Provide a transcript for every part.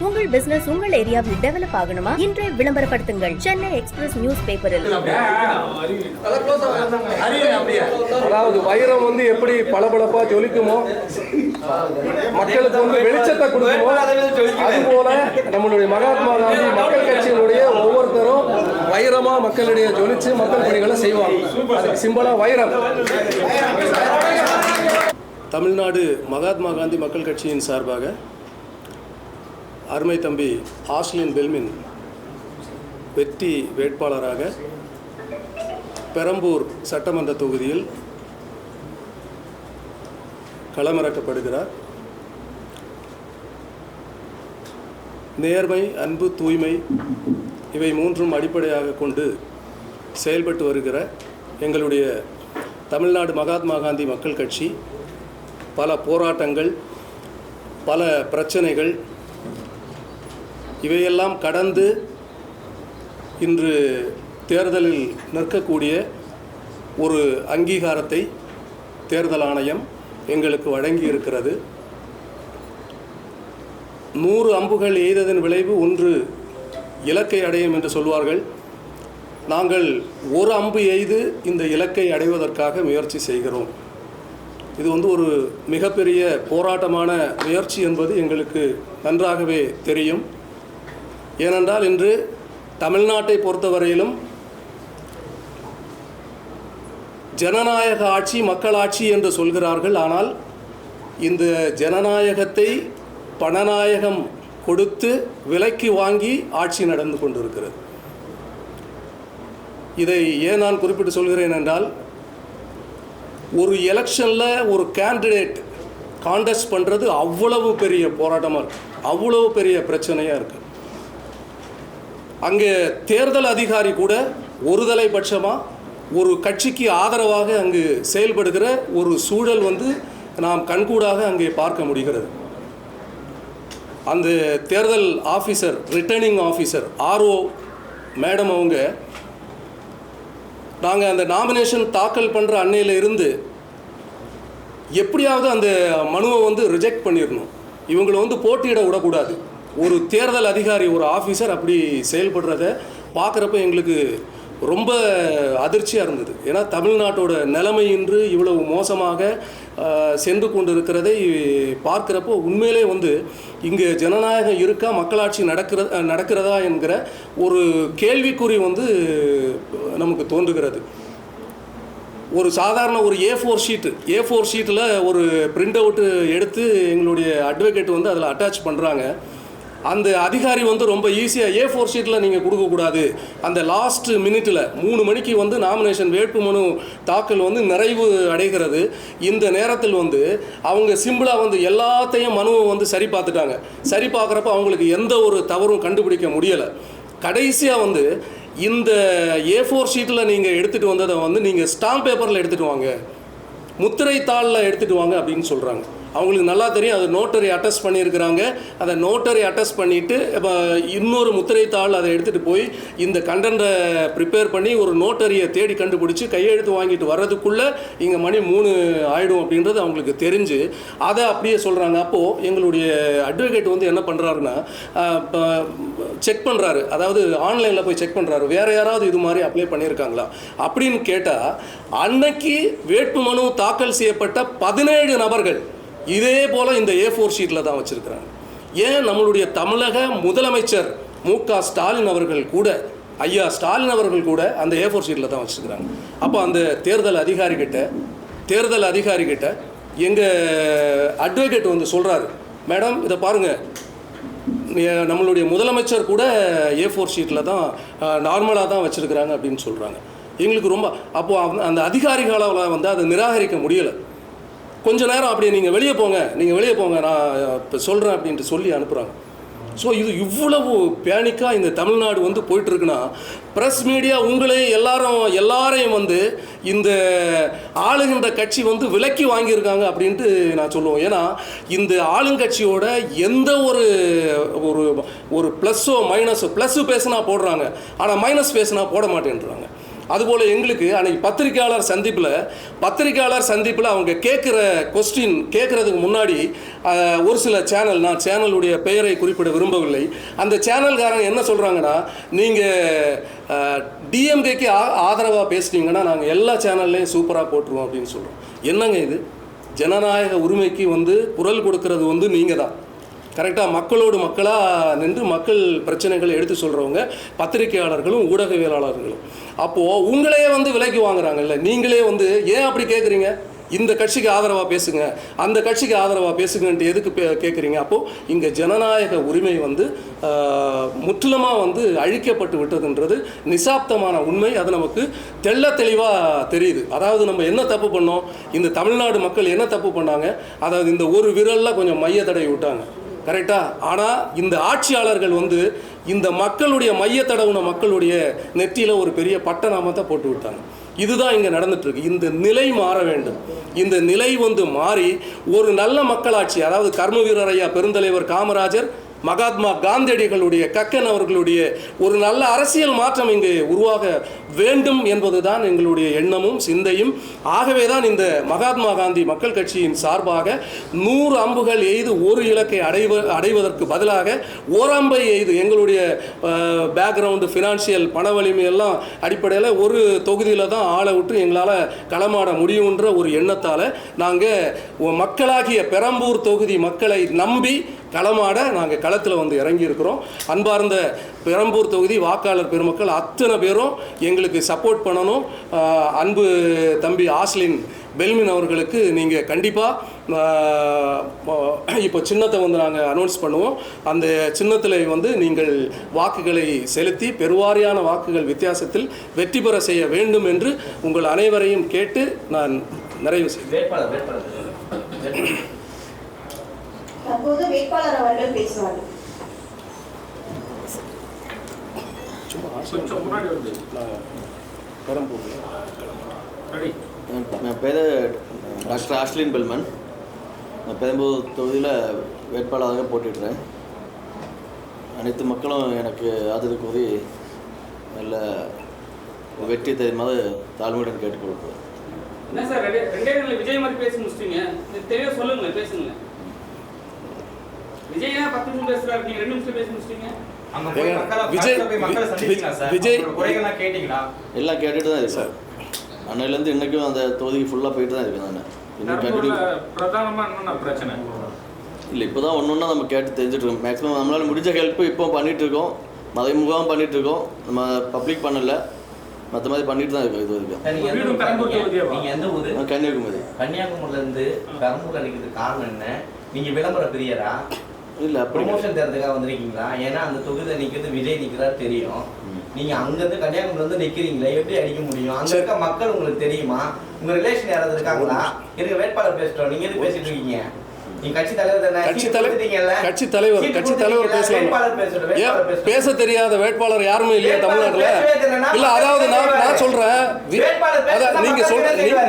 உங்கள் பிசினஸ் உங்கள் ஏரியாவில் டெவலப் ஆகணுமா? இன்றே விளம்பரப்படுத்துங்கள் சென்னை எக்ஸ்பிரஸ் நியூஸ் பேப்பரில். அதாவது வைரம் வந்து எப்படி பளபளப்பா ஜொலிக்குமோ, மக்களுக்கு வந்து வெளிச்சத்தை கொடுக்குமோ, அதுபோல நம்மளுடைய மகாத்மா காந்தி மக்கள் கட்சியினுடைய ஒவ்வொருத்தரும் வைரமா மக்களுடைய ஜொலிச்சு மக்கள் பணிகளை செய்வாங்க. அதுக்கு சிம்பலா வைரம். தமிழ்நாடு மகாத்மா காந்தி மக்கள் கட்சியின் சார்பாக அருமை தம்பி ஆஸ்லின் பெல்மின் வெற்றி வேட்பாளராக பெரம்பூர் சட்டமன்ற தொகுதியில் களமிறக்கப்படுகிறார். நேர்மை, அன்பு, தூய்மை இவை மூன்றும் அடிப்படையாக கொண்டு செயல்பட்டு வருகிற எங்களுடைய தமிழ்நாடு மகாத்மா காந்தி மக்கள் கட்சி பல போராட்டங்கள், பல பிரச்சனைகள் இவையெல்லாம் கடந்து இன்று தேர்தலில் நிற்கக்கூடிய ஒரு அங்கீகாரத்தை தேர்தல் ஆணையம் எங்களுக்கு வழங்கி இருக்கிறது. 100 அம்புகள் எய்ததன் விளைவு 1 இலக்கை அடையும் என்று சொல்வார்கள். நாங்கள் ஒரு அம்பு எய்து இந்த இலக்கை அடைவதற்காக முயற்சி செய்கிறோம். இது வந்து ஒரு மிகப்பெரிய போராட்டமான முயற்சி என்பது எங்களுக்கு நன்றாகவே தெரியும். ஏனென்றால் இன்று தமிழ்நாட்டை பொறுத்தவரையிலும் ஜனநாயக ஆட்சி, மக்களாட்சி என்று சொல்கிறார்கள். ஆனால் இந்த ஜனநாயகத்தை பணநாயகம் கொடுத்து விலைக்கு வாங்கி ஆட்சி நடந்து கொண்டிருக்கிறது. இதை ஏன் நான் குறிப்பிட்டு சொல்கிறேன் என்றால், ஒரு எலெக்ஷனில் ஒரு கேண்டிடேட் கான்டெஸ்ட் பண்ணுறது அவ்வளவு பெரிய போராட்டமாக இருக்குது, அவ்வளவு பெரிய பிரச்சனையாக இருக்குது. அங்கே தேர்தல் அதிகாரி கூட ஒருதலைபட்சமாக ஒரு கட்சிக்கு ஆதரவாக அங்கு செயல்படுகிற ஒரு சூழல் வந்து நாம் கண்கூடாக அங்கே பார்க்க முடிகிறது. அந்த தேர்தல் officer, returning officer RO madam அவங்க, நாங்கள் அந்த நாமினேஷன் தாக்கல் பண்ணுற அன்னையில் இருந்து எப்படியாவது அந்த மனுவை வந்து ரிஜெக்ட் பண்ணிடணும், இவங்களை வந்து போட்டியிட விடக்கூடாது. ஒரு தேர்தல் அதிகாரி, ஒரு ஆஃபீஸர் அப்படி செயல்படுறத பார்க்குறப்ப எங்களுக்கு ரொம்ப அதிர்ச்சியாக இருந்தது. ஏன்னா தமிழ்நாட்டோட நிலைமை இன்று இவ்வளவு மோசமாக சென்று கொண்டிருக்கிறதை பார்க்குறப்போ உண்மையிலே வந்து இங்கே ஜனநாயகம் இருக்கா, மக்களாட்சி நடக்கிறதா என்கிற ஒரு கேள்விக்குறி வந்து நமக்கு தோன்றுகிறது. ஒரு சாதாரண ஒரு A4 ஷீட்டில் ஒரு பிரிண்ட் அவுட்டு எடுத்து எங்களுடைய அட்வொகேட் வந்து அதில் அட்டாச் பண்ணுறாங்க. அந்த அதிகாரி வந்து ரொம்ப ஈஸியாக A4 ஷீட்டில் நீங்கள் கொடுக்கக்கூடாது, அந்த லாஸ்ட் மினிட்டில் 3 மணிக்கு வந்து நாமினேஷன் வேட்புமனு தாக்கல் வந்து நிறைவு அடைகிறது. இந்த நேரத்தில் வந்து அவங்க சிம்பிளாக வந்து எல்லாத்தையும் மனுவை வந்து சரி பார்த்துட்டாங்க. சரி பார்க்குறப்ப அவங்களுக்கு எந்த ஒரு தவறும் கண்டுபிடிக்க முடியலை. கடைசியாக வந்து இந்த A4 ஷீட்டில் நீங்கள் எடுத்துகிட்டு வந்ததை வந்து நீங்கள் ஸ்டாம்ப் பேப்பரில் எடுத்துகிட்டு வாங்க, முத்திரை தாளில் எடுத்துகிட்டு வாங்க அப்படின்னு சொல்கிறாங்க. அவங்களுக்கு நல்லா தெரியும், அது நோட்டரி அட்டஸ்ட் பண்ணியிருக்கிறாங்க. அதை நோட்டரி அட்டஸ்ட் பண்ணிவிட்டு இப்போ இன்னொரு முத்திரைத்தாள் அதை எடுத்துகிட்டு போய் இந்த கண்டென்ட்டை ப்ரிப்பேர் பண்ணி ஒரு நோட்டரியை தேடி கண்டுபிடிச்சி கையெழுத்து வாங்கிட்டு வர்றதுக்குள்ளே இங்கே மணி 3 ஆகிடும் அப்படின்றது அவங்களுக்கு தெரிஞ்சு அதை அப்படியே சொல்கிறாங்க. அப்போது எங்களுடைய அட்வொகேட் வந்து என்ன பண்ணுறாருன்னா, செக் பண்ணுறாரு, அதாவது ஆன்லைனில் போய் செக் பண்ணுறாரு, வேறு யாராவது இது மாதிரி அப்ளை பண்ணியிருக்காங்களா அப்படின்னு கேட்டால், அன்னைக்கு வேட்புமனு தாக்கல் செய்யப்பட்ட 17 நபர்கள் இதே போல் இந்த A4 ஷீட்டில் தான் வச்சுருக்கிறாங்க. ஏன் நம்மளுடைய தமிழக முதலமைச்சர் மு.க. ஸ்டாலின் அவர்கள் கூட, ஐயா ஸ்டாலின் அவர்கள் கூட அந்த A4 ஷீட்டில் தான் வச்சுருக்கிறாங்க. அப்போ அந்த தேர்தல் அதிகாரிகிட்ட எங்கள் அட்வொகேட் வந்து சொல்கிறாரு, மேடம் இதை பாருங்கள், நம்மளுடைய முதலமைச்சர் கூட A4 ஷீட்டில் தான் நார்மலாக தான் வச்சுருக்கிறாங்க அப்படின்னு சொல்கிறாங்க. எங்களுக்கு ரொம்ப அப்போது அந்த அதிகாரிகளால் வந்து அதை நிராகரிக்க முடியலை. கொஞ்ச நேரம் அப்படியே நீங்கள் வெளியே போங்க நான் இப்போ சொல்கிறேன் அப்படின்ட்டு சொல்லி அனுப்புகிறாங்க. ஸோ இது இவ்வளவு பேனிக்காக இந்த தமிழ்நாடு வந்து போயிட்டுருக்குன்னா, ப்ரெஸ் மீடியா உங்களே எல்லாரையும் வந்து இந்த ஆளுகின்ற கட்சி வந்து விலக்கி வாங்கியிருக்காங்க அப்படின்ட்டு நான் சொல்லுவோம். ஏன்னா இந்த ஆளுங்கட்சியோட எந்த ஒரு ப்ளஸ்ஸோ மைனஸோ, ப்ளஸ்ஸு பேசுனா போடுறாங்க, ஆனால் மைனஸ் பேசுனா போட மாட்டேன்றாங்க. அதுபோல் எங்களுக்கு அன்றைக்கி பத்திரிக்கையாளர் சந்திப்பில் அவங்க கேட்குற கொஸ்டின் கேட்குறதுக்கு முன்னாடி ஒரு சில சேனல், நான் சேனலுடைய பெயரை குறிப்பிட விரும்பவில்லை, அந்த சேனல்காரங்க என்ன சொல்கிறாங்கன்னா, நீங்கள் டிஎம்கேக்கு ஆதரவாக பேசுனீங்கன்னா நாங்கள் எல்லா சேனல்லையும் சூப்பராக போட்டுருவோம் அப்படின்னு சொல்கிறோம். என்னங்க இது? ஜனநாயக உரிமைக்கு குரல் கொடுக்கறது நீங்கள் தான். கரெக்டாக மக்களோடு மக்களாக நின்று மக்கள் பிரச்சனைகளை எடுத்து சொல்கிறவங்க பத்திரிகையாளர்களும் ஊடகவியலாளர்களும். அப்போது உங்களையே விலைக்கு வாங்குறாங்கல்ல, நீங்களே ஏன் அப்படி கேட்குறீங்க? இந்த கட்சிக்கு ஆதரவாக பேசுங்க, அந்த கட்சிக்கு ஆதரவாக பேசுங்கன்ட்டு எதுக்கு கேட்குறீங்க? அப்போது இங்கே ஜனநாயக உரிமை முற்றிலுமாக அழிக்கப்பட்டு விட்டதுன்றது நிசாப்தமான உண்மை. அது நமக்கு தெள்ள தெளிவாக தெரியுது. அதாவது நம்ம என்ன தப்பு பண்ணோம், இந்த தமிழ்நாடு மக்கள் என்ன தப்பு பண்ணாங்க, அதாவது இந்த ஒரு விரலில் கொஞ்சம் மைய தடவி விட்டாங்க, கரெக்டாக. ஆனால் இந்த ஆட்சியாளர்கள் இந்த மக்களுடைய மைய தடவுன மக்களுடைய நெற்றியில் ஒரு பெரிய பட்டநாமத்தை போட்டு விட்டாங்க. இதுதான் இங்கே நடந்துட்டுருக்கு. இந்த நிலை மாற வேண்டும். இந்த நிலை மாறி ஒரு நல்ல மக்களாட்சி, அதாவது கர்ம வீரர் ஐயா பெருந்தலைவர் காமராஜர், மகாத்மா காந்தியடிகளுடைய, கக்கன் அவர்களுடைய ஒரு நல்ல அரசியல் மாற்றம் இங்கு உருவாக வேண்டும் என்பதுதான் எங்களுடைய எண்ணமும் சிந்தையும். ஆகவே தான் இந்த மகாத்மா காந்தி மக்கள் கட்சியின் சார்பாக 100 அம்புகள் எய்து ஒரு இலக்கை அடைவதற்கு பதிலாக ஓரம்பை எய்து எங்களுடைய பேக்ரவுண்டு, ஃபினான்ஷியல், பண வலிமை எல்லாம் அடிப்படையில் ஒரு தொகுதியில் தான் ஆளை விட்டு எங்களால் களமாட முடியுன்ற ஒரு எண்ணத்தால் நாங்கள் மக்களாகிய பெரம்பூர் தொகுதி மக்களை நம்பி களமாட நாங்கள் களத்தில் இறங்கியிருக்கிறோம். அன்பார்ந்த பெரம்பூர் தொகுதி வாக்காளர் பெருமக்கள் அத்தனை பேரும் எங்களுக்கு சப்போர்ட் பண்ணணும். அன்பு தம்பி ஆஸ்லின் பெல்மின் அவர்களுக்கு நீங்கள் கண்டிப்பாக இப்போ சின்னத்தை நாங்கள் அனௌன்ஸ் பண்ணுவோம். அந்த சின்னத்தில் நீங்கள் வாக்குகளை செலுத்தி பெருவாரியான வாக்குகள் வித்தியாசத்தில் வெற்றி பெற செய்ய வேண்டும் என்று உங்கள் அனைவரையும் கேட்டு நான் நிறைவு செய்வேன். தற்போது வேட்பாளர் அவர்கள் பேசுவார்கள். என் பேர் டாக்டர் ஆஷ்லின் பெல்மன். நான் பெரம்பூர் தொகுதியில் வேட்பாளராக போட்டிடுறேன். அனைத்து மக்களும் எனக்கு ஆதரவு கூறி நல்ல வெற்றி தெரியுமாறு தாழ்மையுடன் கேட்டுக்கொள்கிறேன். என்ன சார் ரெண்டே விஜய் மாதிரி பேசி முடிச்சிட்டீங்க, தெளிவாக சொல்லுங்களேன், பேசுங்களேன். விஜய் 10 நிமிஷம் பேசுறாரு, நீங்க 2 நிமிஷம் பேசி முடிச்சிட்டீங்க. எல்லாம் கேட்டுட்டு தான் இருக்கு சார். அன்னையிலேருந்து இன்னைக்கும் அந்த தொகுதிக்கு ஃபுல்லாக போயிட்டு தான் இருக்கு. நான் இன்னும் கண்டினியூ பிரச்சனை இல்லை, இப்போ தான் ஒன்று ஒன்றா நம்ம கேட்டு தெரிஞ்சுட்டு இருக்கோம். மேக்ஸிமம் நம்மளால் முடிஞ்ச ஹெல்ப்பு இப்போ பண்ணிகிட்டு இருக்கோம், மறைமுகமாக பண்ணிகிட்டு இருக்கோம். நம்ம பப்ளிக் பண்ணலை, மற்ற மாதிரி பண்ணிட்டு தான் இருக்கோம். இது வரைக்கும் கன்னியாகுமரி. கன்னியாகுமரியிலேருந்து பெரம்பூர் அடிக்கிறதுக்கு காரணம் என்ன? நீங்கள் விளம்பர பிரியரா இல்லை ப்ரொமோஷன் தேர்றதுக்காக வந்திருக்கீங்களா? ஏன்னா அந்த தொகுதியில் நிற்கிறது விஜய் நிற்கிறாரு தெரியும். நீங்க அங்கிருந்து கன்னியாகுமரியிலேருந்து நிற்கிறீங்களே, எப்படி அடிக்க முடியும்? அங்க இருக்க மக்கள் உங்களுக்கு தெரியுமா? உங்க ரிலேஷன் யாராவது இருக்காங்களா? இருக்க வேட்பாளர் பேசிட்டோம், நீங்க எது பேசிட்டு இருக்கீங்க? கட்சி தலைவர் பேச தெரியாத வேட்பாளர் யாருமே இல்லையா தமிழ்நாட்டுல? இல்ல, அதாவது நான் சொல்றேன்,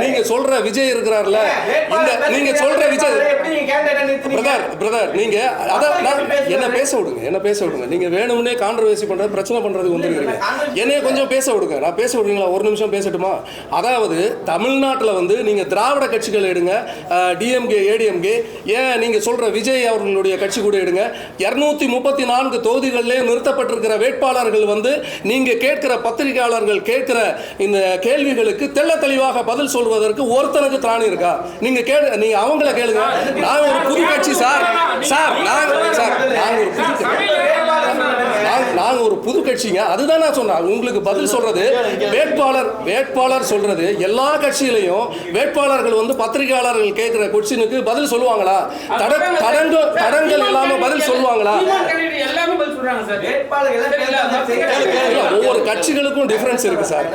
நீங்க சொல்ற விஜய் இருக்கிறார்ல, இந்த நீங்க சொல்ற விஜய் பிரதர் நீங்க என்ன பேச விடுங்க. நீங்க வேணும்னே கான்ட்ரவர்சி பண்றது, பிரச்சனை பண்றதுக்கு வந்துருக்கீங்க. என்னைய கொஞ்சம் பேச விடுங்க. நான் பேச விடுறீங்களா? ஒரு நிமிஷம் பேசட்டுமா? அதாவது தமிழ்நாட்டில் நீங்க திராவிட கட்சிகள் எடுங்க, டிஎம்கே, ஏடிஎம்கே, நீங்க சொல்ற விஜய் அவர்களுடைய கட்சி கூட எடுங்க. 234 தொகுதிகளிலே நிறுத்தப்பட்டிருக்கிற வேட்பாளர்கள் நீங்க கேட்கிற பத்திரிகையாளர்கள் கேட்கிற இந்த கேள்விகளுக்கு தெள்ள தெளிவாக பதில் சொல்வதற்கு ஒருத்தனுக்கு திராணி இருக்கா? நீங்க அவங்கள கேளுங்க. நான் ஒரு புது கட்சி நாங்க ஒரு புது கட்சிங்க. அதுதான் நான் சொன்னேன். உங்களுக்கு பதில் சொல்றது வேட்பாளர் சொல்றது. எல்லா கட்சியிலையும் வேட்பாளர்கள் பத்திரிகையாளர்கள் கேட்கிற கொஸ்டினுக்கு பதில் சொல்லுவாங்களா? தடங்கள் இல்லாம பதில் சொல்லுவாங்களா? ஒவ்வொரு கட்சிகளுக்கும் டிஃபரன்ஸ் இருக்கு சார்.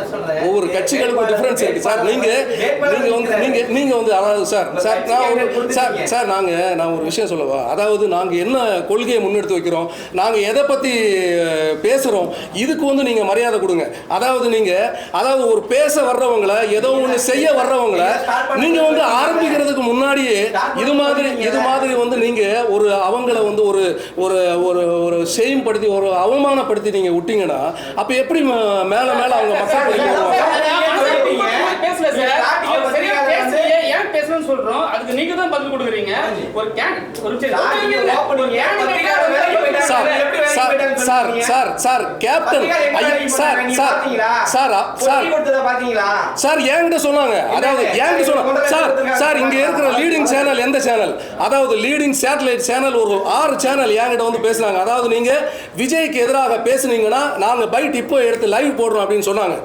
நீங்க அதாவது சார் நான் ஒரு விஷயம் சொல்லவா? அதாவது நாங்க என்ன கொள்கையை முன்னெடுத்து வைக்கிறோம், நாங்க எதை பத்தி பேசுறோம், இதுக்கு நீங்க மரியாதை கொடுங்க. அதாவது ஒரு பேச வர்றவங்களை, ஏதோ ஒன்று செய்ய வர்றவங்களை நீங்க ஆரம்பிக்கிறதுக்கு முன்னாடியே இது மாதிரி நீங்க அவங்கள ஒரு ஒரு ஒரு இழிவுபடுத்தி ஒரு அவமானப்படுத்தி நீங்க விட்டீங்கன்னா அப்ப எப்படி மேல மேல அவங்க மக்கள் பேசல சார், அவர் சரியா பேசலையே, ஏன் பேசணும்னு சொல்றோம், அதுக்கு நீங்க தான் பதில் கொடுக்குறீங்க. ஒரு சார் கேப்டன் சார் என்கிட்ட சொன்னாங்க, அதாவது என்கிட்ட சொன்னாங்க சார் இங்க இருக்கிற லீடிங் சேனல் எந்த சேனல், அதாவது லீடிங் சேட்டலைட் சேனல் ஒரு 6 சேனல் என்கிட்ட வந்து பேசுனாங்க. அதாவது நீங்க விஜய்க்கு எதிராக பேசுனீங்கன்னா நாங்க பைட் இப்போ எடுத்து லைவ் போடுறோம் அப்படின்னு சொன்னாங்க.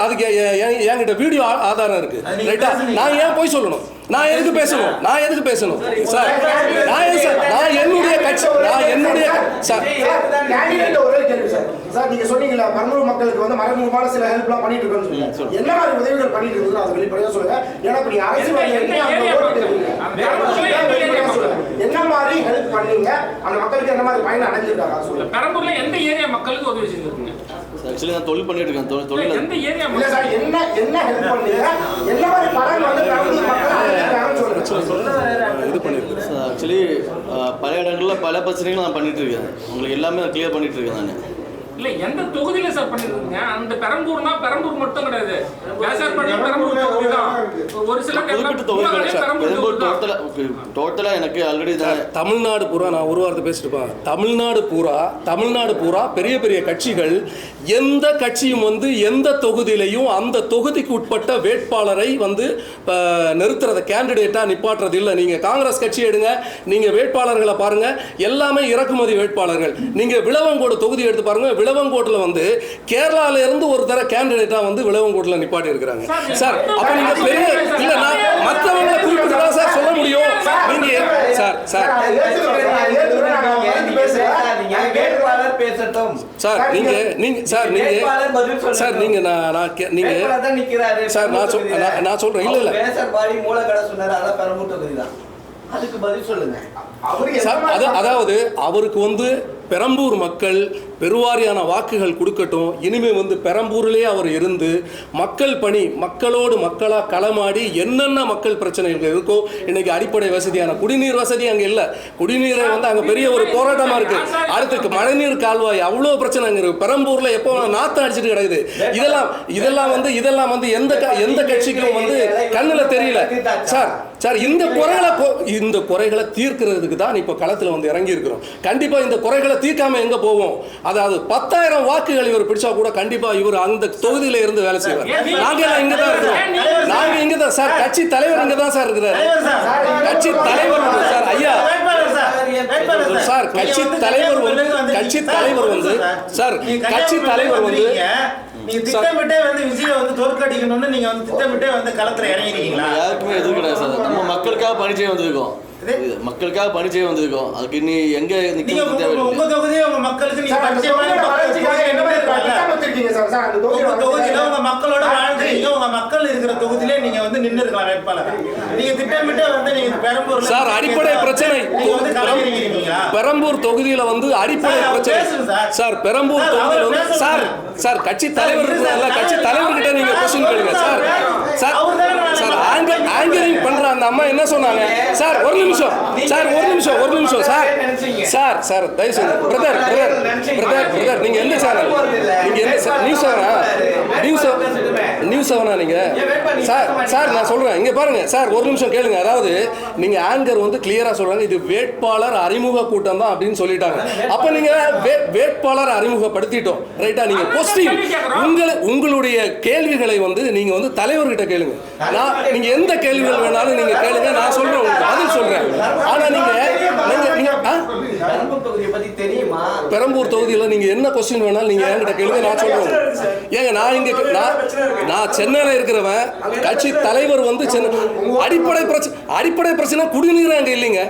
அதுக்கு என்கிட்ட வீடியோ ஆதாரம் இருக்கு ரைட்டா. நான் ஏன் போய் சொல்லணும், நான் எதுக்கு பேசணும் சார், நான் என்னுடைய கட்சி, நான் என்னுடைய சார் சார் நீங்க சொன்னீங்கல்ல பரம்பூர் மக்களுக்கு வந்து மறைமுகமான சில ஹெல்ப்லாம் பண்ணிட்டு இருக்கோம்னு சொல்லுங்க. என்ன மாதிரி உதவிகள் பண்ணிட்டு இருக்கீங்க அது வெளிப்படையா சொல்லுங்க. ஏன்னா இப்ப நீங்க அரசியல்வாதியா என்ன மாதிரி ஹெல்ப் பண்ணீங்க, அந்த மக்களுக்கு என்ன மாதிரி பயன் அடைஞ்சிருக்காங்க சொல்லுங்க. பெரம்பூர்ல எந்த ஏரியா மக்களுக்கு உதவி செஞ்சிருக்கீங்க? ஆக்சுவலி நான் தொழில் பண்ணிட்டு இருக்கேன். தொழில் எந்த ஏரியா இல்ல சார் என்ன ஹெல்ப் பண்ணீங்க, என்ன மாதிரி பலன் வந்து பெரம்பூர் மக்கள் அடைஞ்சிருக்காங்கன்னு சொல்லுங்க. இது பண்ணிருக்கேன் ஆக்சுவலி பல இடங்களில் பல பிரச்சனைகள் நான் பண்ணிட்டு இருக்கேன். உங்களுக்கு எல்லாமே நான் கிளியர் பண்ணிட்டு இருக்கேன். நான் இல்ல எந்த தொகுதியில சார் பண்ணிருக்கீங்க? அந்த பெரம்பூர்னா பெரம்பூர் மட்டும் கிடையாது, வேசார்பாடி பெரம்பூர் தொகுதி தான். ஒரு சில குறிப்பிட்ட தொகுதிகள் டோட்டலா எனக்கு ஆல்ரெடி தமிழ்நாடு பூரா, நான் ஒரு வாரத்தை பேசிட்டுப்பேன், தமிழ்நாடு பூரா பெரிய பெரிய கட்சிகள் எந்த கட்சியும் வந்து எந்த தொகுதியிலையும் அந்த தொகுதிக்கு உட்பட்ட வேட்பாளரை வந்து நிறுத்துறத கேண்டிடேட்டா நிப்பாட்டுறது இல்லை. நீங்க காங்கிரஸ் கட்சி எடுங்க, நீங்க வேட்பாளர்களை பாருங்க, எல்லாமே இறக்குமதி வேட்பாளர்கள். நீங்க விளவங்கோடு தொகுதி எடுத்து பாருங்க, விளவங்கோட்டில் வந்து கேரளால இருந்து ஒரு தர கேண்டிடேட்டா வந்து விளவங்கோட்டில் நிப்பாட்டி இருக்கிறாங்க சார். அப்ப நீங்க பெரிய இல்ல, நான் மற்றவங்களை குறிப்பிட்டு தான் சார் சொல்ல முடியும். நீங்க சார் சார் சார் நீங்க சார் நீங்க நான் சொல்றேன் இல்ல அதுக்கு பதில் சொல்லுங்க. அதாவது அவருக்கு வந்து பெரம்பூர் மக்கள் பெருவாரியான வாக்குகள் கொடுக்கட்டும். இனிமே வந்து பெரம்பூரிலேயே அவர் இருந்து மக்கள் பணி, மக்களோடு மக்களாக களமாடி என்னென்ன மக்கள் பிரச்சனைகள் இருக்கோ, இன்னைக்கு அடிப்படை வசதியான குடிநீர் வசதி அங்கே இல்லை. குடிநீரை வந்து அங்கே பெரிய ஒரு போராட்டமாக இருக்கு. அடுத்து மழைநீர் கால்வாய் அவ்வளோ பிரச்சனை அங்கே இருக்கு. பெரம்பூர்ல எப்போ நாற்றம் அடிச்சுட்டு கிடக்குது. இதெல்லாம் வந்து எந்த கட்சிக்கும் வந்து கண்ணில் தெரியல சார். இந்த குறைகளை தீர்க்கிறதுக்கு தான் இப்போ களத்தில் வந்து இறங்கி இருக்கிறோம். கண்டிப்பா இந்த குறைகளை தீர்க்காம எங்க போவோம்? அதாவது 10,000 வாக்குகள் இவர் பிடிச்சா கூட கண்டிப்பா இவர் அந்த தொகுதியில இருந்து வேலை செய்வார். நாங்க எல்லாம் இங்க தான் இருக்கிறோம். நாங்க இங்க தான் சார். கட்சி தலைவர் இங்க தான் சார் இருக்கிறார். கட்சி தலைவர் சார் ஐயா சார் கட்சி தலைவர் வந்து சார் நீங்க திட்டமிட்டே வந்து விஜயை வந்து தோற்கடிக்கணும்னு நீங்க வந்து திட்டமிட்டே வந்து களத்துல இறங்கிருக்கீங்களா? யாருக்குமே எதுவும் கிடையாது சார். நம்ம மக்களுக்காக பணி செய்ய வந்திருக்கோம். அதுக்கு நீ எங்க உங்க தொகுதியே உங்க மக்களுக்கு நீங்க தொகுதியில உங்க மக்களோட வாழ்ந்துறீங்க. உங்க மக்கள் இருக்கிற தொகுதியிலே நீங்க வந்து நின்று இருக்கலாம் வேட்பாளர். நீங்க திட்டமிட்டே வந்து நீங்க பெரம்பூர் சார் அடிப்படை பிரச்சனை பெரம்பூர் தொகுதியில வந்து அடிப்படை பிரச்சனை சார். பெரம்பூர் தொகுதியில வந்து சார் கட்சி தலைவர் இருக்கிறாங்க, கட்சி தலைவர்கிட்ட நீங்க क्वेश्चन கேளுங்க சார். ஆங்கரிங் பண்ற அந்த அம்மா என்ன சொன்னாங்க சார்? ஒரு நிமிஷம் சார் தயவு செய்து பிரதர் நீங்க எந்த சேனல்? நீங்க நியூஸ் செவனா நீங்க சார் நான் சொல்றேன் இங்க பாருங்க சார், ஒரு நிமிஷம் கேளுங்க. அதாவது நீங்க ஆங்கர் வந்து கிளியரா சொல்றாங்க இது வேட்பாளர் அறிமுக கூட்டம் தான் அப்படின்னு சொல்லிட்டாங்க. அப்ப நீங்க வேட்பாளர் அறிமுகப்படுத்திட்டோம் ரைட்டா? நீங்க கொஸ்டின் உங்களுடைய கேள்விகளை வந்து நீங்க வந்து தலைவர்கிட்ட கேளுங்க. நீங்க எந்த கேள்விகள் வேணாலும் நீங்க கேளுங்க, நான் சொல்றேன் உங்களுக்கு பதில் சொல்றேன். ஆனா நீங்க பெரம்பூர் தொகுதியில் நீங்க என்ன கொஸ்டின் வேணாலும் நீங்க என்கிட்ட கேளுங்க, நான் சொல்றேன். ஏங்க நான் சென்னையில இருக்கிறவன், கட்சி தலைவர் வந்து அடிப்படை பிரச்சனை குடிநீர் அங்க இல்லைங்க.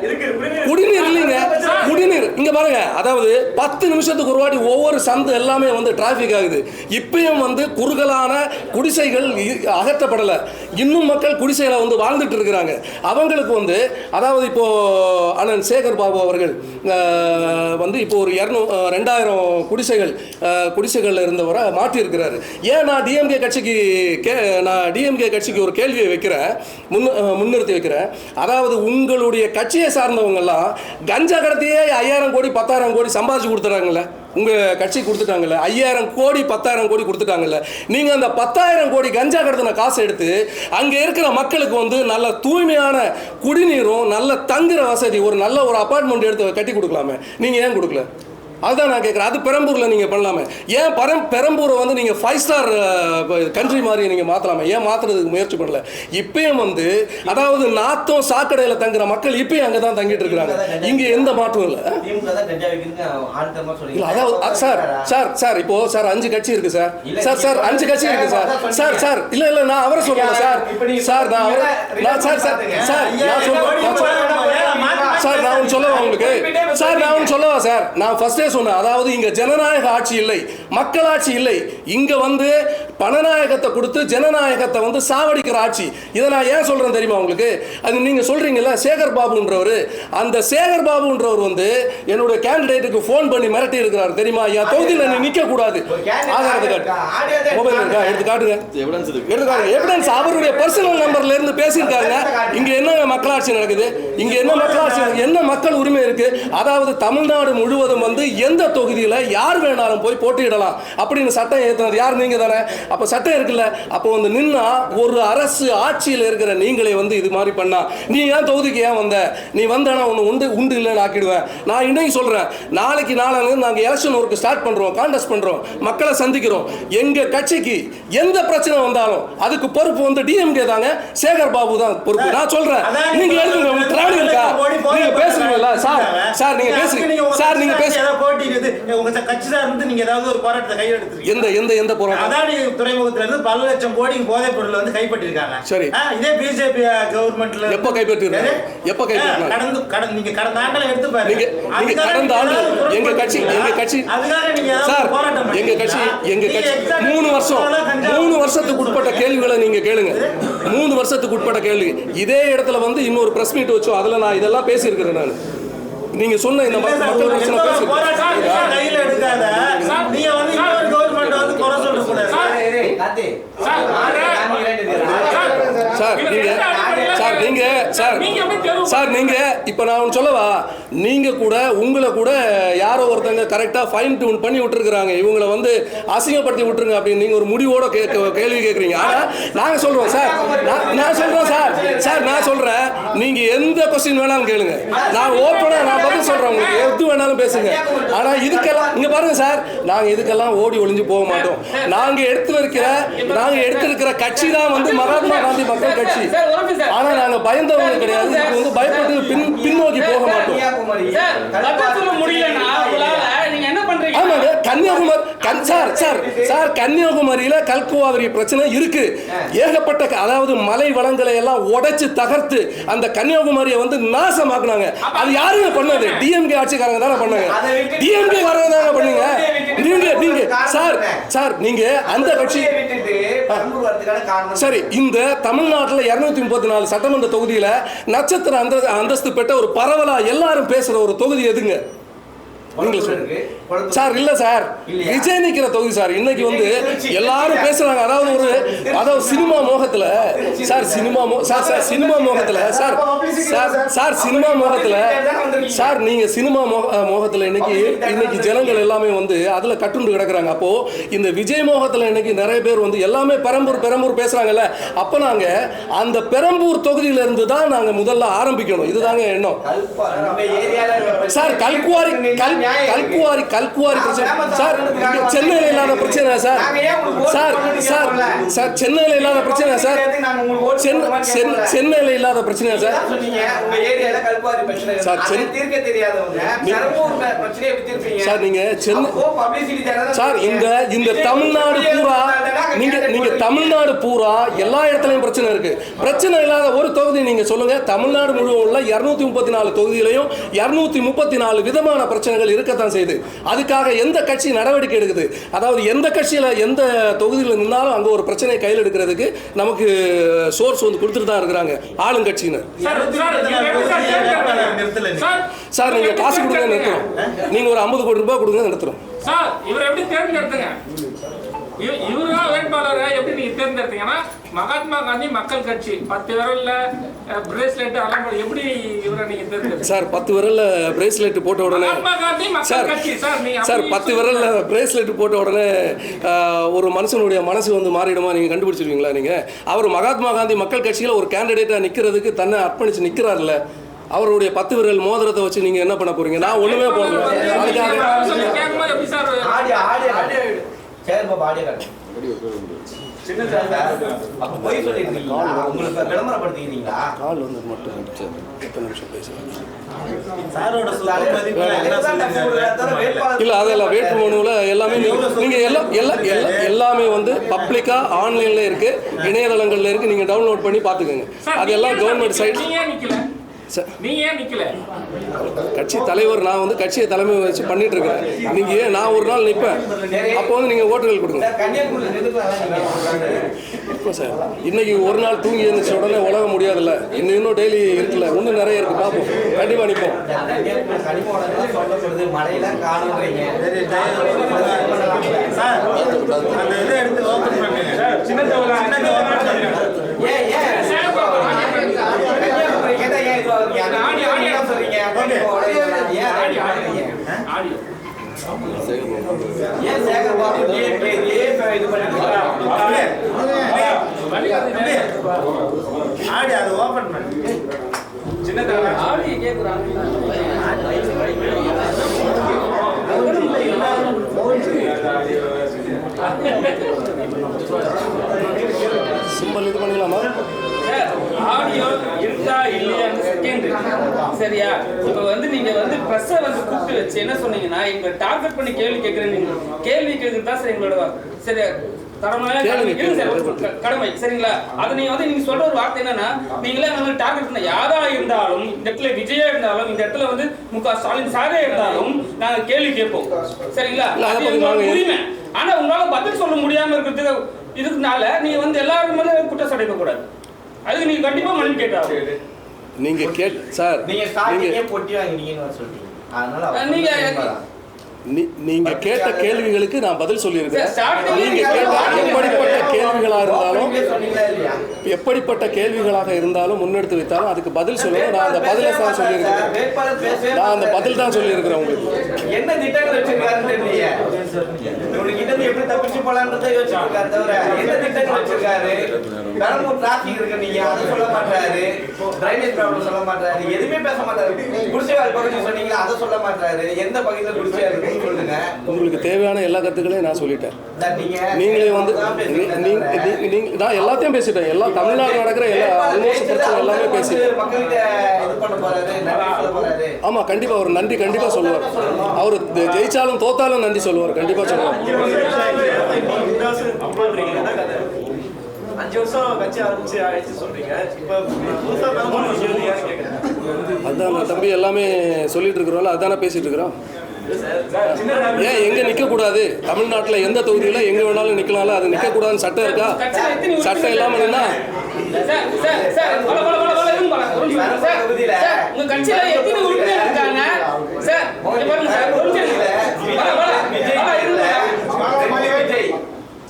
குடிநீர் இங்க பாருங்க. அதாவது 10 நிமிஷத்துக்கு ஒரு வாட்டி ஒவ்வொரு சந்து எல்லாமே வந்து டிராபிக் ஆகுது. இப்பயும் வந்து குறுகலான குடிசைகள் அகற்றப்படல. இன்னும் மக்கள் குடிசையில வந்து வாழ்ந்துட்டு இருக்கிறாங்க. அவங்களுக்கு வந்து அதாவது இப்போ அண்ணன் சேகர் பாபு அவர்கள் வந்து இப்போ ஒரு 2000 குடிசைகள் இருந்தவரை மாற்றியிருக்கிறாரு. ஏன் நான் டிஎம்கே கட்சிக்கு ஒரு கேள்வியை வைக்கிறேன், முன்னிறுத்தி வைக்கிறேன். அதாவது உங்களுடைய கட்சியை சார்ந்தவங்கெல்லாம் கஞ்சா கடத்தியே 5000 கோடி 10,000 கோடி சம்பாதிச்சு கொடுத்துறாங்கல்ல, உங்கள் கட்சி கொடுத்துட்டாங்கல்ல, 5000 கோடி 10,000 கோடி கொடுத்துட்டாங்கல்ல. நீங்கள் அந்த 10,000 கோடி கஞ்சா கடத்தின காசை எடுத்து அங்கே இருக்கிற மக்களுக்கு வந்து நல்ல தூய்மையான குடிநீரும் நல்ல தங்குற வசதி ஒரு அபார்ட்மெண்ட் எடுத்து கட்டி கொடுக்கலாமே, நீங்கள் ஏன் கொடுக்கல? அதுதான் நான் கேட்குறேன். அது பெரம்பூரில் நீங்கள் பண்ணலாமே. ஏன் பெரம்பூரை வந்து நீங்கள் 5 ஸ்டார் கண்ட்ரி மாதிரி நீங்கள் மாற்றலாமே, ஏன் மாற்றுறதுக்கு முயற்சி பண்ணல? இப்பயும் வந்து அதாவது நாத்தம் சாக்கடையில் தங்குற மக்கள் இப்பயும் அங்கே தான் தங்கிட்டு இருக்கிறாங்க. இங்கே எந்த மாற்றமும் இல்லை. இல்லை அதாவது சார் இப்போ சார் 5 கட்சி இருக்கு சார் 5 கட்சி இருக்கு சார் இல்லை நான் அவரை சொல்லல சார் நான் ஒன்று சொல்லவா உங்களுக்கு சார் நான் ஃபர்ஸ்டே சொன்னேன். அதாவது இங்க ஜனநாயக ஆட்சி இல்லை, மக்களாட்சி இல்லை. இங்க வந்து பணநாயகத்தை கொடுத்து ஜனநாயகத்தை வந்து சாவடிக்கிற ஆட்சி. இதை நான் ஏன் சொல்றேன் தெரியுமா உங்களுக்கு? அது நீங்க சொல்றீங்கல்ல சேகர் பாபுன்றவர், அந்த சேகர் பாபுன்றவர் வந்து என்னோட கேண்டிடேட்டுக்கு ஃபோன் பண்ணி மிரட்டி இருக்கிறார் தெரியுமா? என் தொகுதியில் நீ நிக்க கூடாது. ஆதாரத்தை காட்டு, மொபைல் இருக்கா எடுத்து காட்டுங்க, எவிடன்ஸ் அவருடைய பர்சனல் நம்பர்ல இருந்து பேசியிருக்காங்க. இங்க என்ன மக்களாட்சி நடக்குது? இங்க என்ன மக்கள் உரிமை இருக்கு? அதாவது தமிழ்நாடு முழுவதும் வந்து எந்த தொகுதியில் யார் வேணாலும் போய் போட்டியிடலாம் அப்படின்னு சட்டம் ஏற்றினது யார்? நீங்க தானே. அப்ப சட்டம் இருக்குல்ல, அப்போ வந்து நின்னா ஒரு அரசு ஆட்சியில் இருக்கிற நீங்களே வந்து இது மாதிரி பண்ணா நீ ஏன் தொகுதிக்கு ஏன் வந்த? நீ வந்தானா ஒன்று உண்டு இல்லைன்னு ஆக்கிடுவேன். நான் இன்னைக்கு சொல்றேன், நாளைக்கு நாங்கள் எலெக்ஷன் ஒர்க் ஸ்டார்ட் பண்றோம், கான்டெஸ்ட் பண்றோம், மக்களை சந்திக்கிறோம். எங்க கட்சிக்கு எந்த பிரச்சனை வந்தாலும் அதுக்கு பொறுப்பு வந்து டிஎம்கே தாங்க, சேகர் பாபு தான் பொறுப்பு. நான் சொல்றேன், நீங்க எழுதுங்க. உங்களுக்கு திராணி இருக்கா? நீங்க பேசுறீங்களா சார் நீங்க பேசுறீங்க சார், நீங்க பேச போட்டியிடுது உங்க கட்சி சார்ந்து நீங்க ஏதாவது ஒரு போராட்டத்தை கையெடுத்து எந்த போராட்டம்? அதானி துறைமுகத்துல இருந்து பல லட்சம் கோடி போதைப் பொருள் வந்து கைப்பற்றிருக்காங்க. சரி, இதே பிஜேபி கவர்மெண்ட்ல எப்ப கைப்பற்றிருக்காங்க? கடந்த நீங்க கடந்த ஆண்டுல எடுத்து பாருங்க. நீங்க கடந்த ஆண்டு எங்க கட்சி அதுக்காக நீங்க சார் எங்க கட்சி 3 வருஷத்துக்கு உட்பட்ட கேள்விகளை நீங்க கேளுங்க. 3 வருஷத்துக்கு உட்பட்ட கேள்வி இதே இடத்துல வந்து இன்னொரு பிரஸ் மீட் வச்சோம். அதுல நான் இதெல்லாம் பேசியிருக்கிறேன். நான் நீங்க சொன்ன இந்த மக்கள் பிரச்சனை பேசி கையில எடுக்காத நீங்க வந்து இன்னொரு கவர்மெண்ட் வந்து குறை சொல்ல கூடாது. சார் நீங்க இப்ப நான் ஒன்று சொல்லவா, நீங்க கூட உங்களை கூட யாரோ ஒருத்தங்க கரெக்டா ஃபைன் டியூன் பண்ணி விட்டுருக்காங்க, இவங்களை வந்து அசிங்கப்படுத்தி விட்டுருங்க அப்படின்னு நீங்க ஒரு முடிவோட கேள்வி கேட்குறீங்க. ஆனா நாங்க சொல்றோம் சார், நான் சொல்றேன் நீங்க எந்த கொஸ்டின் வேணாலும் கேளுங்க, நான் ஓப்பனா நான் பதில் சொல்றேன், உங்களுக்கு எது வேணாலும் பேசுங்க. ஆனா இதுக்கெல்லாம் இங்க பாருங்க சார், நாங்க இதுக்கெல்லாம் ஓடி ஒளிஞ்சு போக மாட்டோம். நாங்க எடுத்திருக்கிற கட்சி தான் வந்து மகாத்மா காந்தி மக்கள் கட்சி. ஆனா நாங்க பயந்தவங்க கிடையாது, இதுக்கு வந்து பயப்பட்டு பின்னோக்கி போக மாட்டோம். ஆமாங்க, கன்னியாகுமரியில கல்குவாரி பிரச்சனை இருக்கு. ஏகப்பட்ட அதாவது மலை வளங்களை எல்லாம் உடைச்சு தகர்த்து அந்த கன்னியாகுமரியை வந்து நாசமாக்குனாங்க. அது யாருங்க பண்ணது? டிஎம்கே ஆட்சிக்காரங்க தானே பண்ணாங்க. டிஎம்கே காரங்க தானே பண்ணீங்க. நீங்க சார் நீங்க அந்த கட்சி சரி, இந்த தமிழ்நாட்டில் 234 சட்டமன்ற தொகுதியில நட்சத்திர அந்தஸ்து பெற்ற ஒரு பரவலா எல்லாரும் பேசுற ஒரு தொகுதி எதுங்க? சார் இல்ல சார், விஜய் நிக்கிற தொகுதி சார். இன்னைக்கு வந்து எல்லாரும் பேசுறாங்க. அதாவது சினிமா மோகத்துல நீங்க சினிமா மோகத்துல இன்னைக்கு ஜனங்கள் எல்லாமே வந்து அதுல கட்டுண்டு கிடக்குறாங்க. அப்போ இந்த விஜய் மோகத்துல இன்னைக்கு நிறைய பேர் வந்து எல்லாமே பெரம்பூர் பேசுறாங்கல்ல. அப்ப நாங்க அந்த பெரம்பூர் தொகுதியில இருந்து தான் நாங்க முதல்ல ஆரம்பிக்கணும். இதுதாங்க எண்ணம் சார். கல்குவாரி பிரச்சனை சார், சென்னையில் இல்லாத பிரச்சனை சார். சென்னையில் இல்லாத பிரச்சனை சார். சென்னையில் இல்லாத பிரச்சனை சார். சார் நீங்க சார் இந்த தமிழ்நாடு பூரா நீங்க தமிழ்நாடு பூரா எல்லா இடத்துலயும் பிரச்சனை இருக்கு. பிரச்சனை இல்லாத ஒரு தொகுதி நீங்க சொல்லுங்க. தமிழ்நாடு முழுவதும் உள்ள 234 தொகுதியிலையும் 234 விதமான பிரச்சனைகள் இருக்கத்தான் செய்யுது. அதுக்காக எந்த கட்சி நடவடிக்கை எடுக்குது? அதாவது எந்த கட்சியில் எந்த தொகுதியில் நின்னாலும் அங்கே ஒரு பிரச்சனையை கையில் எடுக்கிறதுக்கு நமக்கு சோர்ஸ் வந்து கொடுத்துட்டு தான் இருக்கிறாங்க ஆளுங்கட்சியினர். சார் நீங்கள் காசு கொடுங்க நிறுத்துறோம், நீங்கள் ஒரு 50 கோடி ரூபாய் கொடுங்க நிறுத்துறோம். சார் இவர் எப்படி தேர்ந்தெடுத்துங்க? இவருதான் வேட்பாளரை எப்படி நீங்க தேர்ந்தெடுத்தீங்கன்னா மகாத்மா காந்தி மக்கள் கட்சி 10 விரல்ல பிரேஸ்லெட் எல்லாம் எப்படி இவரை நீங்க தேர்ந்தெடுத்தீங்க? சார் 10 விரல்ல பிரேஸ்லெட் போட்ட உடனே மகாத்மா காந்தி மக்கள் கட்சி சார் 10 விரல்ல பிரேஸ்லெட் போட்ட உடனே ஒரு மனுஷனுடைய மனசு வந்து மாறிடுமா நீங்க கண்டுபிடிச்சிருவீங்களா? நீங்க அவர் மகாத்மா காந்தி மக்கள் கட்சியில் ஒரு கேண்டிடேட்டா நிக்கிறதுக்கு தன்னை அர்ப்பணிச்சு நிக்கிறாருல்ல, அவருடைய 10 விரல் மோதிரத்தை வச்சு நீங்க என்ன பண்ண போறீங்க? நான் ஒண்ணுமே போடல. கால் வந்து மட்டும் 10 நிமிஷம் பேசுறேன். இல்ல அதெல்லாம் வேட்பு மனுவில் எல்லாமே நீங்க எல்லாமே வந்து பப்ளிக்கா ஆன்லைன்ல இருக்கு, இணையதளங்கள்ல இருக்கு, நீங்க டவுன்லோட் பண்ணி பாத்துக்கோங்க. அதெல்லாம் கவர்மெண்ட் சைட். கட்சி தலைவர் நான் வந்து கட்சியை தலைமை வச்சு பண்ணிட்டு இருக்கிறேன். நீங்க நான் ஒரு நாள் நிற்பேன், அப்போ வந்து நீங்க ஓட்டுகள் கொடுங்க. சார் இன்னைக்கு ஒரு நாள் தூங்கி எழுந்துச்சு உடனே உலக முடியாதுல்ல, இன்னும் டெய்லி இருக்குல்ல, இன்னும் நிறைய இருக்கு, பார்ப்போம், கண்டிப்பா நிற்போம். சிம்பிள் இது பண்ணிக்கலாமா? ஆடியோ இருக்கா இல்லையான்னு செகண்ட் சரியா? இப்போ வந்து நீங்க வந்து ப்ரெஸ்ஸை வந்து கூப்பிட்டு வச்சு என்ன சொன்னீங்கன்னா எங்களை டார்கெட் பண்ணி கேள்வி கேட்குறேன்னு, கேள்வி கேட்குறது தான் சார் எங்களோட சரியா தரமான கடமை சரிங்களா? அதை நீங்க வந்து நீங்க சொல்ற ஒரு வார்த்தை என்னன்னா, நீங்களே வந்து டார்கெட் பண்ண யாரா இருந்தாலும், இந்த இடத்துல விஜயா இருந்தாலும், இந்த இடத்துல வந்து ஸ்டாலின் சாரே இருந்தாலும் நாங்க கேள்வி கேட்போம் சரிங்களா? அது எங்களோட உரிமை. ஆனா உங்களால பதில் சொல்ல முடியாம இருக்கிறதுக்கு இதுக்குனால நீங்க வந்து எல்லாரும் மேல குற்றம் சாட்டிக்க கூடாது. அதுக்கு நீங்க கண்டிப்பா மன்னிப்பு கேட்கலாம். நீங்க சார் நீங்க பொட்டி வாங்கினீங்கன்னு சொல்றீங்க, அதனால நீங்க கேட்ட கேள்விகளுக்கு நான் பதில் சொல்லியிருக்கேன். நீங்க கேட்ட எப்படிப்பட்ட கேள்விகளாக இருந்தாலும் முன்னெடுத்து வைத்தாலும் அதுக்கு பதில் சொல்லணும். நான் அந்த பதிலை தான் சொல்லியிருக்கிறேன். நான் அந்த பதில் தான் சொல்லியிருக்கிறேன். உங்களுக்கு என்ன திட்டங்கள் வச்சிருக்காருன்னு தெரியல. உங்களுக்கு எப்படி தப்பிச்சு போலான்றதை யோசிச்சிருக்காரு தவிர என்ன திட்டங்கள் வச்சிருக்காரு? பெரம்பூர் டிராபிக் இருக்கு, நீங்க அதை சொல்ல மாட்டாரு, டிரைனேஜ் ப்ராப்ளம் சொல்ல மாட்டாரு, எதுவுமே பேச மாட்டாரு. குடிசைவாழ் பகுதி சொன்னீங்களா, அதை சொல்ல மாட்டாரு. எந்த பகுதியில் குடிசையா இருக்கு சொல்லுங்க. உங்களுக்கு தேவையான எல்லா கருத்துக்களையும் நான் சொல்லிட்டேன். நீங்களே வந்து நான் எல்லாத்தையும் பேசிட்டேன். எல்லா தமிழ்நாடு நடக்கிற எல்லாமே பேசிட்டேன். ஆமா கண்டிப்பா அவர் நன்றி கண்டிப்பா சொல்லுவார். அவர் ஜெயிச்சாலும் தோத்தாலும் நன்றி சொல்லுவார், கண்டிப்பா சொல்லுவார். 5 வருஷம் கட்சி ஆரம்பிச்சு சொல்றீங்க, இப்ப புதுசா அதான் தம்பி எல்லாமே சொல்லிட்டு இருக்கிறோம்ல, அதானே பேசிட்டு இருக்கிறோம். ஏன் எங்க நிக்க கூடாது? தமிழ்நாட்டுல எந்த தொகுதியில எங்க வேணாலும் நிக்கலாம்ல, அது நிக்க கூடாதுன்னு சட்டம் இருக்கா? சட்டம் இல்லாம நின்னா உங்க கட்சியில எத்தனை உறுப்பினர் இருக்காங்க சார்?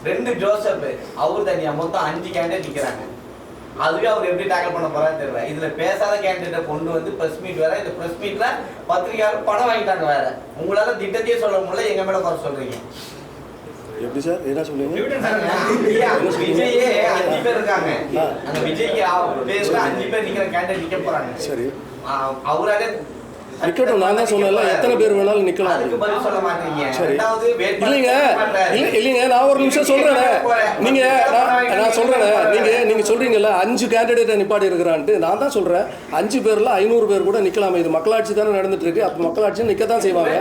ரெண்டு ஜோசப் அவர் தனியா மொத்தம் 5 கேண்டிடேட் நிக்கிறாங்க. அதுவே அவர் எப்படி டேக்கிள் பண்ண போறாரு தெரியல. இதுல பேசாத கேண்டிடேட்டை கொண்டு வந்து பிரஸ் மீட் வேற, இந்த பிரஸ் மீட்ல பத்திரிகையாளர் பணம் வாங்கிட்டாங்க வேற. உங்களால திட்டத்தையே சொல்ல முடியல, எங்க மேல குறை சொல்றீங்க. எப்படி சார் என்ன சொல்றீங்க? விஜயே 5 பேர் இருக்காங்க, அந்த விஜய்க்கு பேர்ல 5 பேர் நிக்கிற கேண்டிடேட் நிக்க போறாங்க. சரி அவராலே நிக்கட்டும். நான் தான் சொன்னேன்ல எத்தனை பேர் வேணாலும் நிக்கலாம். இல்லைங்க நான் ஒரு நிமிஷம் சொல்றேன். நீங்க நான் சொல்றேன், நீங்க சொல்றீங்கல்ல 5 கேண்டிடேட்டை நிப்பாடி இருக்கிறான்ட்டு. நான் தான் சொல்றேன் 5 பேர்ல 500 பேர் கூட நிக்கலாமே. இது மக்களாட்சி தானே நடந்துட்டு இருக்கு. அப்ப மக்களாட்சி நிக்கத்தான் செய்வாங்க.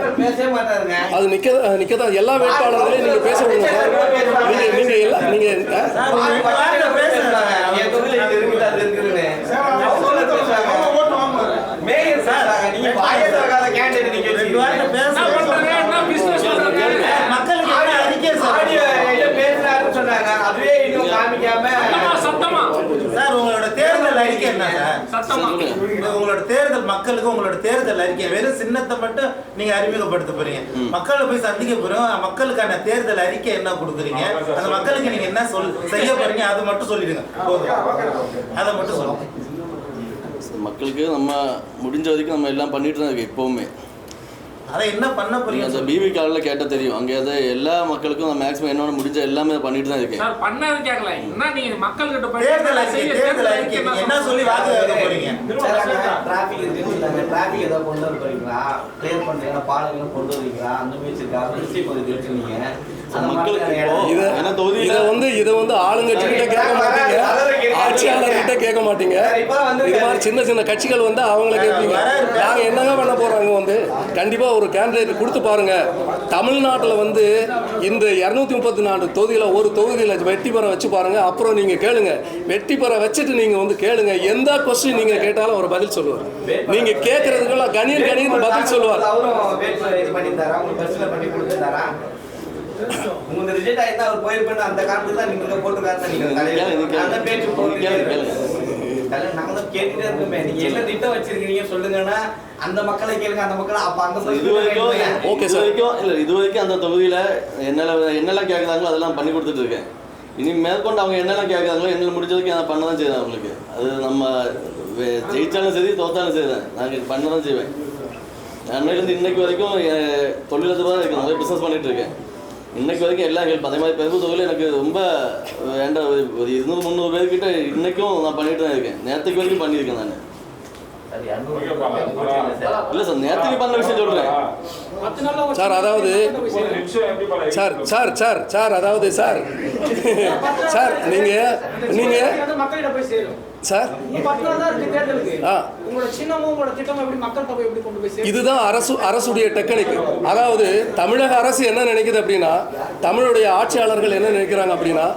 அது நிக்கதான் எல்லா வேட்பாளர்களையும் நீங்க பேச விடுங்க சார். நீங்க மேயர் சார் நீங்க வாயத்தரகாத கேண்டிடேட் நீங்க மக்களுக்கு உங்களோட தேர்தல் அறிக்கை வெறும் சின்னத்தை மட்டும் நீங்க அறிமுகப்படுத்த போறீங்க. மக்களை போய் சந்திக்க போறோம். மக்களுக்கான தேர்தல் அறிக்கை என்ன கொடுக்குறீங்க, அந்த மக்களுக்கு நீங்க என்ன செய்ய போறீங்க அதை மட்டும் சொல்லிடுங்க. அதை மட்டும் சொல்லுங்க. மக்களுக்கு நம்ம முடிஞ்ச வரைக்கும் நம்ம எல்லாம் பண்ணிட்டு தான் இருக்கோம் எப்போவுமே. அதை என்ன பண்ண போறீங்க? அந்த பிவி காலில் கேட்டால் தெரியும். அங்கே அதை எல்லா மக்களுக்கும் நான் மேக்ஸிமம் என்னோட முடிஞ்ச எல்லாமே பண்ணிட்டு தான் இருக்கேன். சார் பண்ணாது கேட்கல. என்ன நீங்க மக்கள்கிட்ட போய் தேர்தல் அறிக்கை என்ன சொல்லி வாக்கு கேட்க போறீங்க? டிராஃபிக் இருக்குன்னு டிராஃபிக் ஏதாவது கொண்டு வர போறீங்களா? கிளியர் பண்றீங்களா? பாலங்களை கொண்டு வருவீங்களா? அந்த முயற்சி இருக்கா? திருச்சி பகுதி வச்சுருந்தீங்க. இதை வந்து ஆளுங்கட்சிகிட்ட கேட்க மாட்டீங்க, ஆட்சியாளர்கிட்ட கேட்க மாட்டீங்க. இது மாதிரி சின்ன சின்ன கட்சிகள் வந்து அவங்கள கேட்பீங்க. நாங்க என்னங்க பண்ண போறாங்க வந்து கண்டிப்பா ஒரு கேண்டிடேட் கொடுத்து பாருங்க. தமிழ்நாட்டில் வந்து இந்த 234 தொகுதியில் ஒரு தொகுதியில் வெற்றி பெற வச்சு பாருங்க. அப்புறம் நீங்க கேளுங்க, வெற்றி பெற வச்சுட்டு நீங்க வந்து கேளுங்க. எந்த கொஸ்டின் நீங்க கேட்டாலும் அவர் பதில் சொல்லுவார். நீங்க கேட்கறதுக்கெல்லாம் கணீர் பதில் சொல்லுவார். உங்க ரிஜெக்ட் ஆயிட்டா அவர் போயிருப்பேன் அந்த காரணத்துக்கு தான் நீங்க போட்டுருக்காருன்னு நீங்க அந்த பேச்சு நாங்க தான் கேட்டுட்டே இருக்கோமே. நீங்க என்ன திட்டம் வச்சிருக்கீங்க சொல்லுங்கன்னா அந்த மக்களை கேளுங்க. அந்த மக்களை அப்ப அந்த இது வரைக்கும் அந்த தொகுதியில என்னெல்லாம் கேட்குறாங்களோ அதெல்லாம் பண்ணி கொடுத்துட்டு இருக்கேன். இனி மேற்கொண்டு அவங்க என்னெல்லாம் கேட்குறாங்களோ என்னால் முடிஞ்சதுக்கு அதை பண்ண தான் செய்வேன். அவங்களுக்கு அது நம்ம ஜெயிச்சாலும் சரி தோத்தாலும் சரி தான் நாங்கள் பண்ண தான் செய்வேன். அன்னையிலேருந்து இன்னைக்கு வரைக்கும் தொழிலதிபராக இருக்கு, நிறைய பிஸ்னஸ் பண்ணிட்டு இருக்கேன். இன்னைக்கு வரைக்கும் எல்லா ஹெல்ப் அதே மாதிரி பெரும்பு தொகையில் எனக்கு ரொம்ப வேண்டாம். ஒரு 200-300 பேர்கிட்ட இன்னைக்கும் நான் பண்ணிட்டு தான் இருக்கேன். நேரத்துக்கு வரைக்கும் பண்ணியிருக்கேன் நான். இல்லை சார், நேரத்துக்கு பண்ண விஷயம் சொல்கிறேன் சார். அதாவது சார் அதாவது சார் நீங்கள் சார் இதுதான் அரசுடைய டெக்னிக். அதாவது தமிழக அரசு என்ன நினைக்குது அப்படின்னா, தமிழுடைய ஆட்சியாளர்கள் என்ன நினைக்கிறாங்க அப்படின்னா,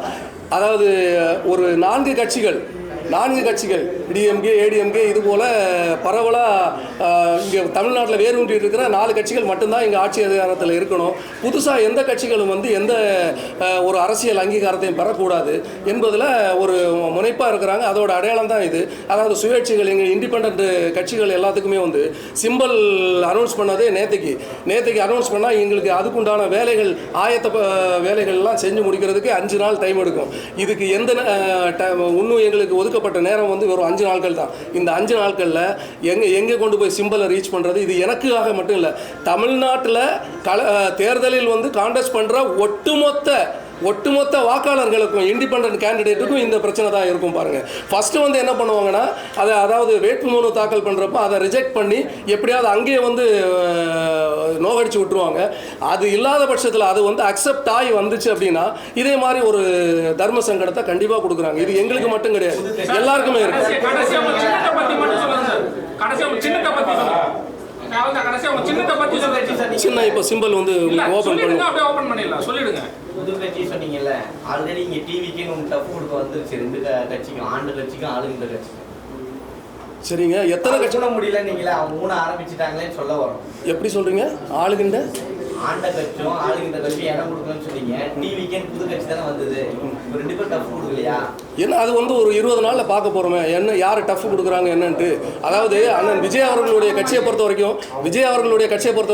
அதாவது ஒரு 4 கட்சிகள் டிஎம்கே ஏடிஎம்கே இது போல் பரவலாக இங்கே தமிழ்நாட்டில் வேரூன்றி இருக்கிற 4 கட்சிகள் மட்டும்தான் இங்கே ஆட்சி அதிகாரத்தில் இருக்கணும். புதுசாக எந்த கட்சிகளும் வந்து எந்த ஒரு அரசியல் அங்கீகாரத்தையும் பெறக்கூடாது என்பதில் ஒரு முனைப்பாக இருக்கிறாங்க. அதோட அடையாளம் தான் இது. அதாவது சுயேட்சைகள் எங்கள் இண்டிபெண்ட் கட்சிகள் எல்லாத்துக்குமே வந்து சிம்பிள் அனௌன்ஸ் பண்ணதே நேற்றுக்கு அனௌன்ஸ் பண்ணால் எங்களுக்கு அதுக்குண்டான வேலைகள் வேலைகள்லாம் செஞ்சு முடிக்கிறதுக்கு 5 நாள் டைம் எடுக்கும். இதுக்கு எந்த இன்னும் எங்களுக்கு ஒதுக்கப்பட்ட நேரம் வந்து வெறும் 5 நாட்கள் தான். இந்த 5 நாட்களில் எங்கே கொண்டு போய் சிம்பிளை ரீச் பண்ணுறது? இது எனக்காக மட்டும் இல்லை, தமிழ்நாட்டில் தேர்தலில் வந்து கான்டெஸ்ட் பண்ணுற ஒட்டுமொத்த வாக்காளர்களுக்கும் இண்டிபெண்ட் கேண்டிடேட்டுக்கும் இந்த பிரச்சனை தான் இருக்கும் பாருங்கள். ஃபஸ்ட்டு வந்து என்ன பண்ணுவாங்கன்னா, அதாவது வேட்புமனு தாக்கல் பண்ணுறப்போ அதை ரிஜெக்ட் பண்ணி எப்படியாவது அங்கேயே வந்து நோகடிச்சு விட்டுருவாங்க. அது இல்லாத பட்சத்தில் அது வந்து அக்செப்ட் ஆகி வந்துச்சு அப்படின்னா இதே மாதிரி ஒரு தர்ம சங்கடத்தை கண்டிப்பாக கொடுக்குறாங்க. இது எங்களுக்கு மட்டும் கிடையாது, எல்லாருக்குமே இருக்கு. சின்ன இப்போ சிம்பிள் வந்து ஓபன் பண்ணிடலாம் சொல்லிடுங்க. புது கட்சி சொன்னீங்கல்ல, ஆல்ரெடி இங்கே டிவிக்குன்னு ஒன்று டஃப் கொடுக்க வந்துருச்சு 2 கட்சிக்கும், ஆண்டு கட்சிக்கும் ஆளுகின்ற கட்சிக்கும். சரிங்க, எத்தனை கட்சி முடியல நீங்களே அவங்க 3 ஆரம்பிச்சுட்டாங்களேன்னு சொல்ல வரும். எப்படி சொல்றீங்க? ஆளுகின்ற ஆண்ட கட்சியும் ஆளுகின்ற கட்சியும் இடம் கொடுக்கலன்னு சொன்னீங்க. டிவிக்குன்னு புது கட்சி தானே வந்தது, 2 பேர் டஃப் கொடுக்கலையா? என்ன அது வந்து ஒரு 20 நாளில் பார்க்க போகிறோமே என்ன யார் டஃப் கொடுக்குறாங்க என்னன்ட்டு. அதாவது அண்ணன் விஜய் அவர்களுடைய கட்சியை பொறுத்த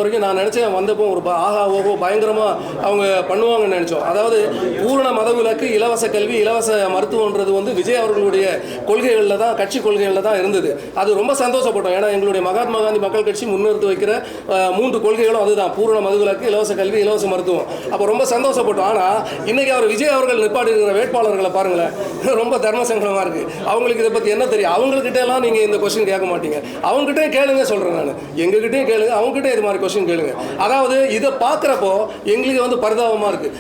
வரைக்கும் நான் நினச்சேன் வந்தப்போ ஒரு ஆஹா ஓஹோ பயங்கரமாக அவங்க பண்ணுவாங்கன்னு நினச்சோம். அதாவது பூரண மதவிலக்கு, இலவச கல்வி, இலவச மருத்துவன்றது வந்து விஜய் அவர்களுடைய கொள்கைகளில் தான், கட்சி கொள்கைகளில் தான் இருந்தது. அது ரொம்ப சந்தோஷப்பட்டோம். ஏன்னா எங்களுடைய மகாத்மா காந்தி மக்கள் கட்சி முன்னிறுத்தி வைக்கிற 3 கொள்கைகளும் அதுதான், பூரண மதுவிலக்கு, இலவச கல்வி, இலவச மருத்துவம். அப்போ ரொம்ப சந்தோஷப்பட்டோம். ஆனால் இன்னைக்கு அவர் விஜய் அவர்கள் நிப்பாட்டி இருக்கிற வேட்பாளர்களை பாருங்களேன், ரொம்ப தர்ம சங்கடமாக இருக்குது. அவங்களுக்கு இதை பற்றி என்ன தெரியும்? அவங்கக்கிட்ட எல்லாம் நீங்கள் இந்த கொஸ்டின் கேட்க மாட்டீங்க. அவங்ககிட்டே கேளுங்க சொல்கிறேன் நான், எங்ககிட்டயும் கேளுங்க, அவங்ககிட்ட இது மாதிரி கொஸ்டின் கேளுங்க. அதாவது இதை பார்க்குறப்போ எங்களுக்கு வந்து பரிதாபமாக இருக்குது.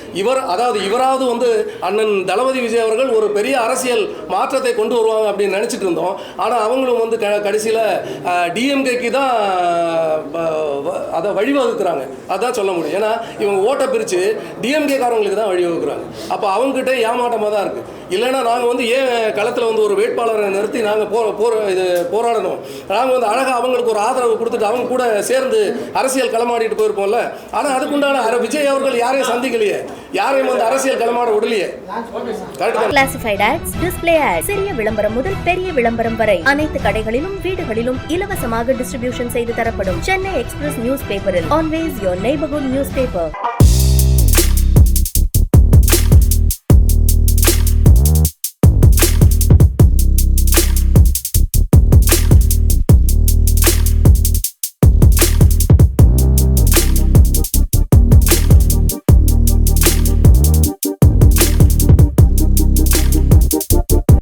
இவராவது வந்து அண்ணன் தளபதி விஜய் அவர்கள் ஒரு பெரிய அரசியல் மாற்றத்தை கொண்டு வருவாங்க அப்படின்னு நினச்சிட்டு இருந்தோம். ஆனால் அவங்களும் வந்து கடைசியில் டிஎம்கேக்கு தான் அதை வழிவகுக்கிறாங்க. அதான் சொல்ல முடியும். ஏன்னா இவங்க ஓட்டை பிரித்து டிஎம்கே காரங்களுக்கு தான் வழிவகுக்கிறாங்க. அப்போ அவங்ககிட்ட ஏமாட்டமாக தான் இருக்குது. இல்லைன்னா நாங்கள் வந்து ஏன் களத்தில் வந்து ஒரு வேட்பாளரை நிறுத்தி நாங்கள் போராடணும். நாங்கள் வந்து அழகாக அவங்களுக்கு ஒரு ஆதரவு கொடுத்துட்டு அவங்க கூட சேர்ந்து அரசியல் களமாடிட்டு போயிருப்போம்ல. ஆனால் அதுக்குண்டான விஜய் அவர்கள் யாரையும் சந்திக்கலையே, யாரையும் வந்து அரசியல் களமாட விடலையே. கிளாசிஃபைட் ஆட்ஸ், டிஸ்ப்ளே ஆட்ஸ், சிறிய விளம்பரம் முதல் பெரிய விளம்பரம் வரை அனைத்து கடைகளிலும் வீடுகளிலும் இலவசமாக டிஸ்ட்ரிபியூஷன் செய்து தரப்படும் சென்னை எக்ஸ்பிரஸ் நியூஸ் பேப்பரில் always your neighbourhood news paper.